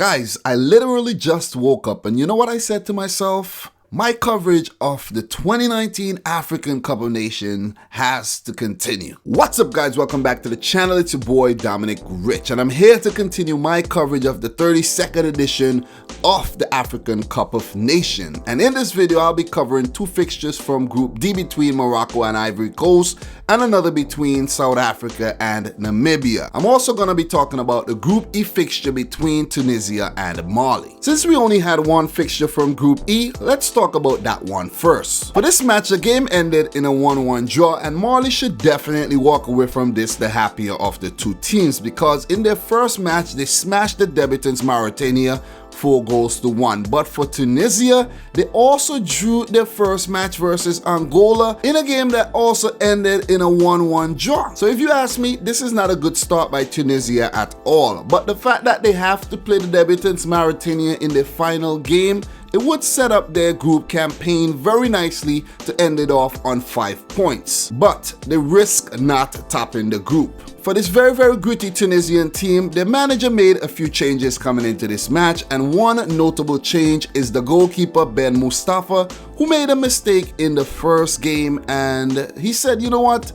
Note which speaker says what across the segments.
Speaker 1: Guys, I literally just woke up and you know what I said to myself? My coverage of the 2019 African Cup of Nations has to continue. What's up guys, welcome back to the channel. It's your boy Dominic Rich and I'm here to continue my coverage of the 32nd edition of the African Cup of Nations. And in this video, I'll be covering two fixtures from Group D between Morocco and Ivory Coast and another between South Africa and Namibia. I'm also going to be talking about the Group E fixture between Tunisia and Mali. Since we only had one fixture from Group E, let's talk about that one first. For this match, the game ended in a 1-1 draw and Mali should definitely walk away from this the happier of the two teams because in their first match, they smashed the debutants Mauritania 4-1. But for Tunisia, they also drew their first match versus Angola in a game that also ended in a 1-1 draw. So if you ask me, this is not a good start by Tunisia at all. But the fact that they have to play the debutants Mauritania in their final game, it would set up their group campaign very nicely to end it off on 5 points. But they risk not topping the group. For this very gritty Tunisian team, their manager made a few changes coming into this match, and one notable change is the goalkeeper Ben Mustafa, who made a mistake in the first game, and he said, you know what?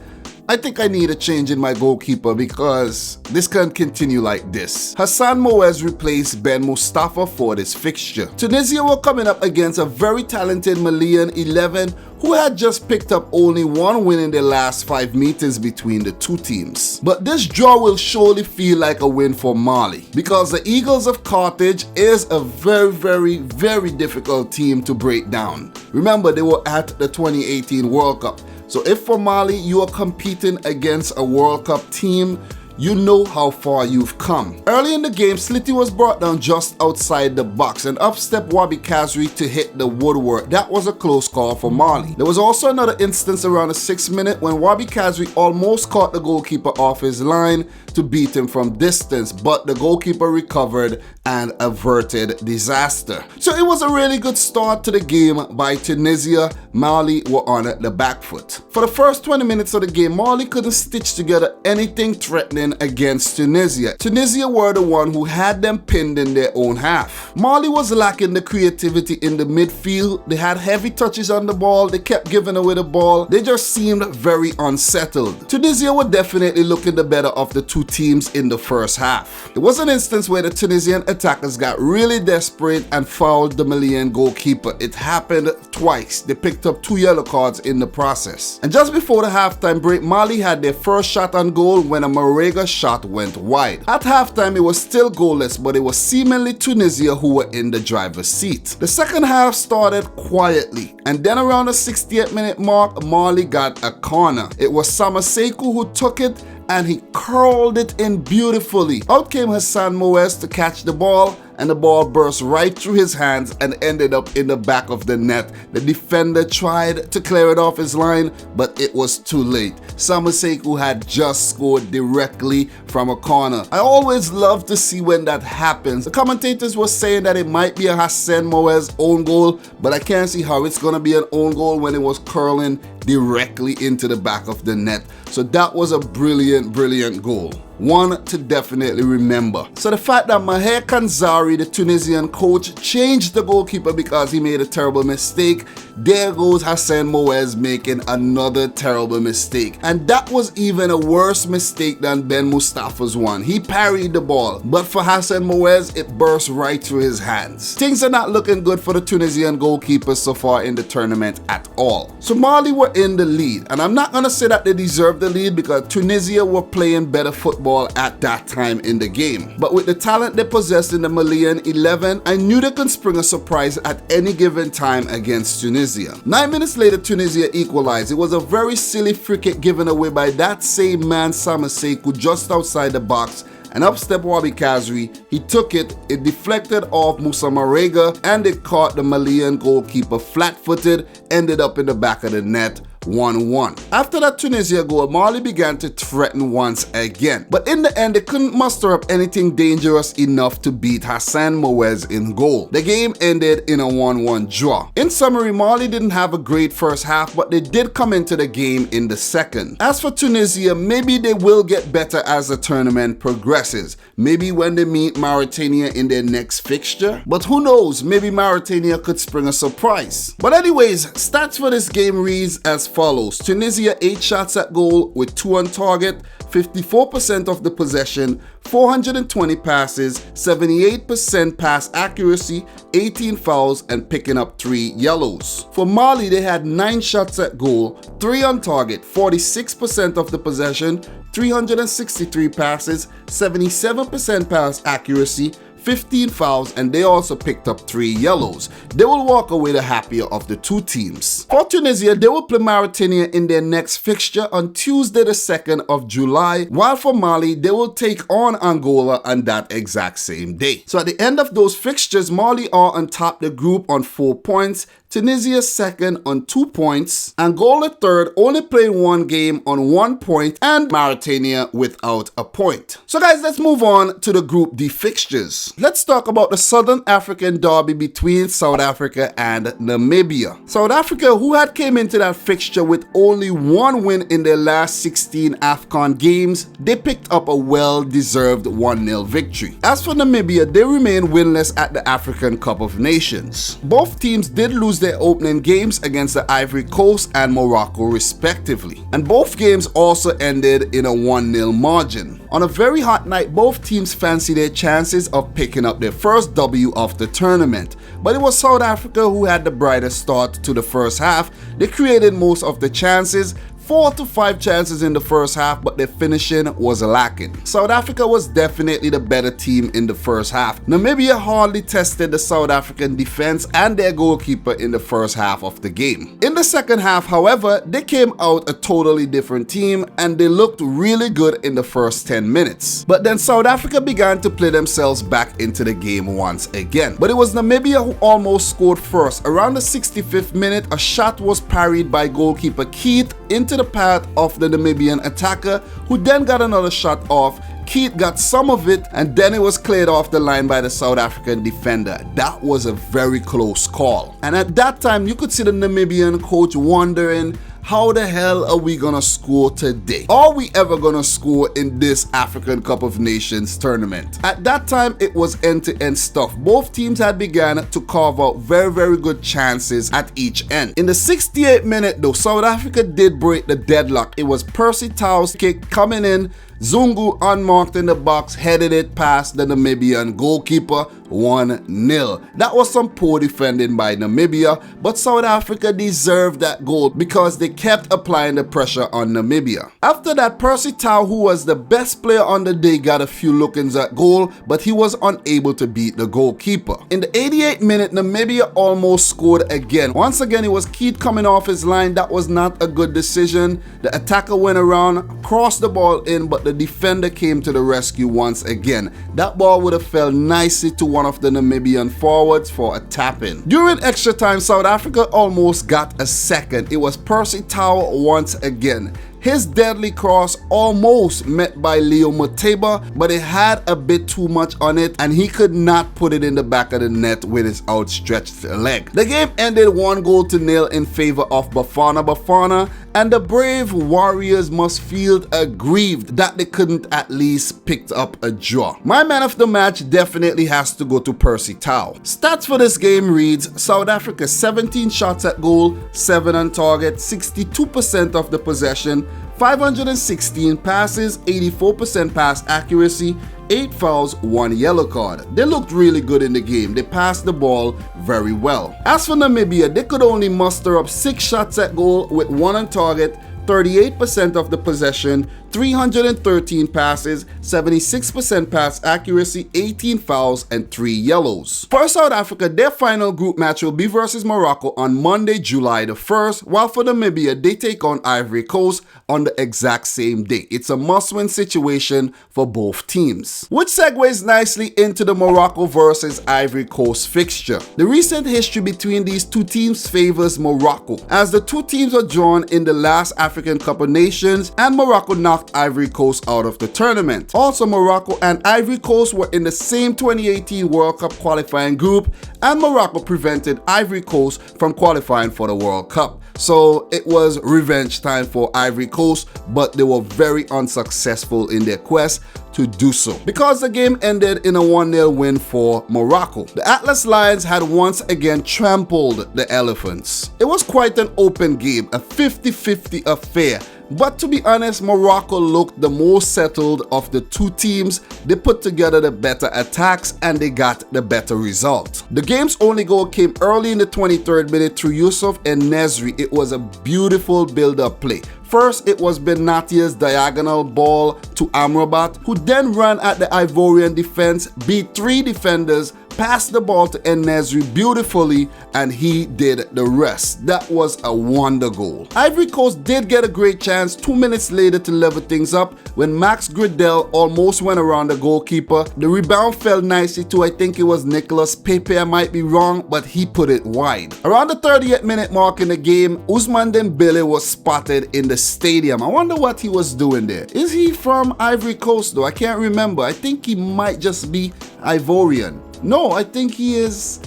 Speaker 1: I think I need a change in my goalkeeper because this can't continue like this. Hassan Moez replaced Ben Mustafa for this fixture. Tunisia were coming up against a very talented Malian 11 who had just picked up only one win in the last 5 meetings between the two teams. But this draw will surely feel like a win for Mali because the Eagles of Carthage is a very difficult team to break down. Remember, they were at the 2018 World Cup. So if for Mali you are competing against a World Cup team, you know how far you've come. Early in the game, Sliti was brought down just outside the box and up stepped Wabi Kazri to hit the woodwork. That was a close call for Mali. There was also another instance around the 6th minute when Wabi Kazri almost caught the goalkeeper off his line to beat him from distance, but the goalkeeper recovered and averted disaster. So it was a really good start to the game by Tunisia. Mali were on the back foot. For the first 20 minutes of the game, Mali couldn't stitch together anything threatening against Tunisia. Tunisia were the one who had them pinned in their own half. Mali was lacking the creativity in the midfield. They had heavy touches on the ball. They kept giving away the ball. They just seemed very unsettled. Tunisia were definitely looking the better of the two teams in the first half. It was an instance where the Tunisian attackers got really desperate and fouled the Malian goalkeeper. It happened twice. They picked up 2 yellow cards in the process. And just before the halftime break, Mali had their first shot on goal when a Morocco shot went wide. At halftime, it was still goalless, but it was seemingly Tunisia who were in the driver's seat. The second half started quietly, and then around the 68th minute mark, Mali got a corner. It was Samaseku who took it, and he curled it in beautifully. Out came Hassan Moez to catch the ball, and the ball burst right through his hands and ended up in the back of the net. The defender tried to clear it off his line, but it was too late. Samaseku had just scored directly from a corner. I always love to see when that happens. The commentators were saying that it might be a Hassan Moez own goal, but I can't see how it's gonna be an own goal when it was curling directly into the back of the net. So that was a brilliant goal. One to definitely remember. So the fact that Maher Kanzari, the Tunisian coach, changed the goalkeeper because he made a terrible mistake, there goes Hassan Moez making another terrible mistake. And that was even a worse mistake than Ben Mustafa's one. He parried the ball, but for Hassan Moez, it burst right through his hands. Things are not looking good for the Tunisian goalkeepers so far in the tournament at all. So Mali were in the lead, and I'm not gonna say that they deserved the lead because Tunisia were playing better football at that time in the game. But with the talent they possessed in the Malian 11, I knew they could spring a surprise at any given time against Tunisia. 9 minutes later, Tunisia equalized. It was a very silly free kick given away by that same man Samaseku just outside the box, and up stepped Wabi Kazri. He took it, it deflected off Moussa Marega, and it caught the Malian goalkeeper flat-footed, ended up in the back of the net 1-1. After that Tunisia goal, Mali began to threaten once again, but in the end they couldn't muster up anything dangerous enough to beat Hassan Mouez in goal. The game ended in a 1-1 draw. In summary, Mali didn't have a great first half, but they did come into the game in the second. As for Tunisia, maybe they will get better as the tournament progresses. Maybe when they meet Mauritania in their next fixture. But who knows, maybe Mauritania could spring a surprise. But anyways, stats for this game reads as follows. Tunisia 8 shots at goal with 2 on target, 54% of the possession, 420 passes, 78% pass accuracy, 18 fouls, and picking up 3 yellows. For Mali, they had 9 shots at goal, 3 on target, 46% of the possession, 363 passes, 77% pass accuracy, 15 fouls, and they also picked up 3 yellows. They will walk away the happier of the two teams. For Tunisia, they will play Mauritania in their next fixture on Tuesday the 2nd of July, while for Mali, they will take on Angola on that exact same day. So at the end of those fixtures, Mali are on top the group on 4 points, Tunisia second on 2 points, Angola third only playing 1 game on 1 point, and Mauritania without a point. So guys, let's move on to the Group D fixtures. Let's talk about the Southern African derby between South Africa and Namibia. South Africa, who had came into that fixture with only 1 win in their last 16 AFCON games, they picked up a well-deserved 1-0 victory. As for Namibia, they remain winless at the African Cup of Nations. Both teams did lose their opening games against the Ivory Coast and Morocco respectively, and both games also ended in a 1-0 margin. On a very hot night, both teams fancy their chances of picking up their first W of the tournament, but it was South Africa who had the brightest start to the first half. They created most of the chances, 4 to 5 chances in the first half, but their finishing was lacking. South Africa was definitely the better team in the first half. Namibia hardly tested the South African defense and their goalkeeper in the first half of the game. In the second half, however, they came out a totally different team and they looked really good in the first 10 minutes. But then South Africa began to play themselves back into the game once again. But it was Namibia who almost scored first. Around the 65th minute, a shot was parried by goalkeeper Keith into the path of the Namibian attacker, who then got another shot off. Keith got some of it, and then it was cleared off the line by the South African defender. That was a very close call. And at that time, you could see the Namibian coach wondering, how the hell are we gonna score today? Are we ever gonna score in this African Cup of Nations tournament? At that time, it was end-to-end stuff. Both teams had begun to carve out very good chances at each end. In the 68th minute though, South Africa did break the deadlock. It was Percy Tau's kick coming in. Zungu, unmarked in the box, headed it past the Namibian goalkeeper, 1-0. That was some poor defending by Namibia, but South Africa deserved that goal because they kept applying the pressure on Namibia. After that, Percy Tau, who was the best player on the day, got a few look-ins at goal, but he was unable to beat the goalkeeper. In the 88th minute, Namibia almost scored again. Once again, it was Keith coming off his line. That was not a good decision. The attacker went around, crossed the ball in, but the defender came to the rescue once again. That ball would have fell nicely to one of the Namibian forwards for a tap-in. During extra time, South Africa almost got a second. It was Percy Tau once again. His deadly cross almost met by Leo Moteba, but it had a bit too much on it and he could not put it in the back of the net with his outstretched leg. The game ended 1-0 in favor of Bafana Bafana, and the brave Warriors must feel aggrieved that they couldn't at least pick up a draw. My man of the match definitely has to go to Percy Tau. Stats for this game reads: South Africa 17 shots at goal, 7 on target, 62% of the possession, 516 passes, 84% pass accuracy, 8 fouls, 1 yellow card. They looked really good in the game. They passed the ball very well. As for Namibia, they could only muster up 6 shots at goal with 1 on target, 38% of the possession, 313 passes, 76% pass accuracy, 18 fouls, and 3 yellows. For South Africa, their final group match will be versus Morocco on Monday, July the 1st, while for Namibia, they take on Ivory Coast on the exact same day. It's a must-win situation for both teams. Which segues nicely into the Morocco versus Ivory Coast fixture. The recent history between these two teams favors Morocco, as the two teams were drawn in the last African Cup of Nations and Morocco knocked Ivory Coast out of the tournament. Also, Morocco and Ivory Coast were in the same 2018 World Cup qualifying group, and Morocco prevented Ivory Coast from qualifying for the World Cup. So it was revenge time for Ivory Coast, but they were very unsuccessful in their quest to do so, because the game ended in a 1-0 win for Morocco. The Atlas Lions had once again trampled the Elephants. It was quite an open game, a 50-50 affair. But to be honest, Morocco looked the most settled of the two teams. They put together the better attacks and they got the better result. The game's only goal came early in the 23rd minute through Yusuf and Nesri. It was a beautiful build-up play. First, it was Benatia's diagonal ball to Amrabat, who then ran at the Ivorian defense, beat 3 defenders, passed the ball to En-Nesyri beautifully, and he did the rest. That was a wonder goal. Ivory Coast did get a great chance 2 minutes later to level things up when Max Gradel almost went around the goalkeeper. The rebound fell nicely to, I think it was Nicolas Pepe, I might be wrong, but he put it wide. Around the 38th minute mark in the game, Ousmane Dembele was spotted in the stadium. I wonder what he was doing there. Is he from Ivory Coast though? I can't remember. I think he might just be Ivorian. No, I think he is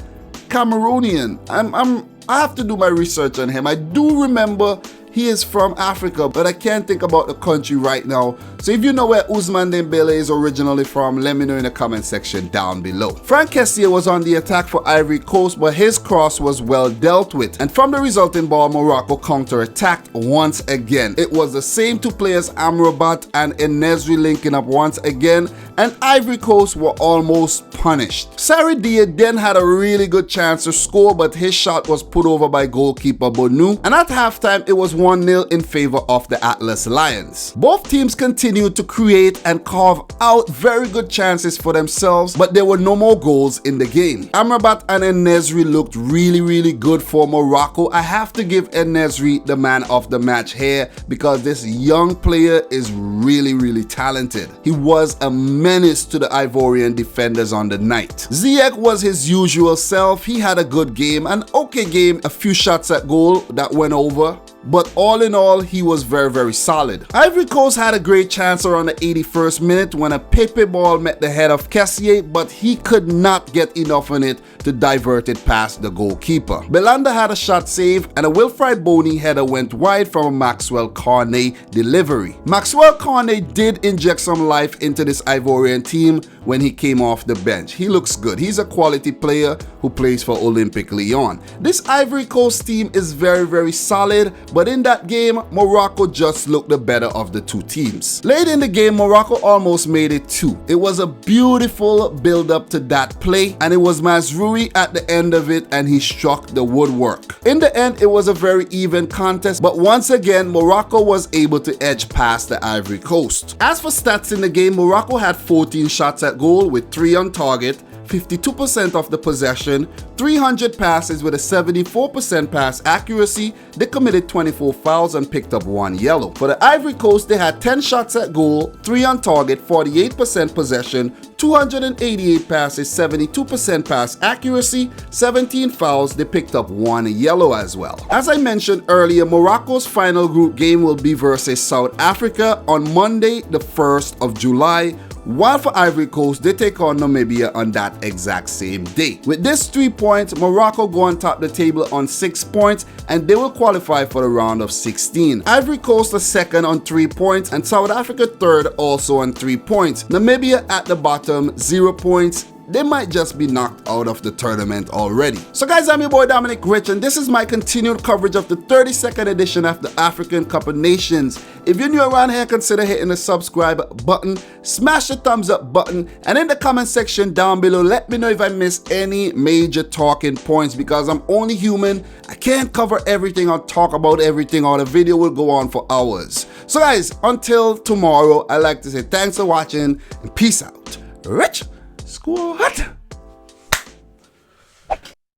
Speaker 1: Cameroonian. I have to do my research on him. I do remember he is from Africa, but I can't think about the country right now. So if you know where Ousmane Dembele is originally from, let me know in the comment section down below. Franck Kessié was on the attack for Ivory Coast, but his cross was well dealt with. And from the resulting ball, Morocco counter-attacked once again. It was the same two players, Amrabat and En-Nesyri, linking up once again, and Ivory Coast were almost punished. Sari Dia then had a really good chance to score, but his shot was put over by goalkeeper Bonu, and at halftime it was 1-0 in favor of the Atlas Lions. Both teams continued to create and carve out very good chances for themselves, but there were no more goals in the game. Amrabat and En-Nesyri looked really good for Morocco. I have to give En-Nesyri the man of the match here, because this young player is really talented. He was a menace to the Ivorian defenders on the night. Ziyech was his usual self. He had a good game, an okay game, a few shots at goal that went over, but all in all, he was very solid. Ivory Coast had a great chance around the 81st minute when a Pepe ball met the head of Kessié, but he could not get enough on it to divert it past the goalkeeper. Belanda had a shot save, and a Wilfried Bony header went wide from a Maxwell Cornet delivery. Maxwell Cornet did inject some life into this Ivorian team when he came off the bench. He looks good. He's a quality player who plays for Olympique Lyon. This Ivory Coast team is very solid, but in that game, Morocco just looked the better of the two teams. Late in the game, Morocco almost made it 2. It was a beautiful build-up to that play, and it was Mazroui at the end of it, and he struck the woodwork. In the end, it was a very even contest, but once again, Morocco was able to edge past the Ivory Coast. As for stats in the game, Morocco had 14 shots at goal with 3 on target, 52% of the possession, 300 passes with a 74% pass accuracy. They committed 24 fouls and picked up 1 yellow. For the Ivory Coast, they had 10 shots at goal, 3 on target, 48% possession, 288 passes, 72% pass accuracy, 17 fouls. They picked up 1 yellow as well. As I mentioned earlier, Morocco's final group game will be versus South Africa on Monday, the 1st of July, while for Ivory Coast, they take on Namibia on that exact same day. With this 3 points, Morocco go on top the table on 6 points, and they will qualify for the round of 16. Ivory Coast is second on 3 points, and South Africa third also on 3 points. Namibia at the bottom, 0 points. They might just be knocked out of the tournament already. So guys, I'm your boy Dominic Rich, and this is my continued coverage of the 32nd edition of the African Cup of Nations. If you're new around here, consider hitting the subscribe button, smash the thumbs up button, and in the comment section down below, let me know if I missed any major talking points, because I'm only human. I can't cover everything or talk about everything, or the video will go on for hours. So guys, until tomorrow, I like to say thanks for watching and peace out. Rich Squad.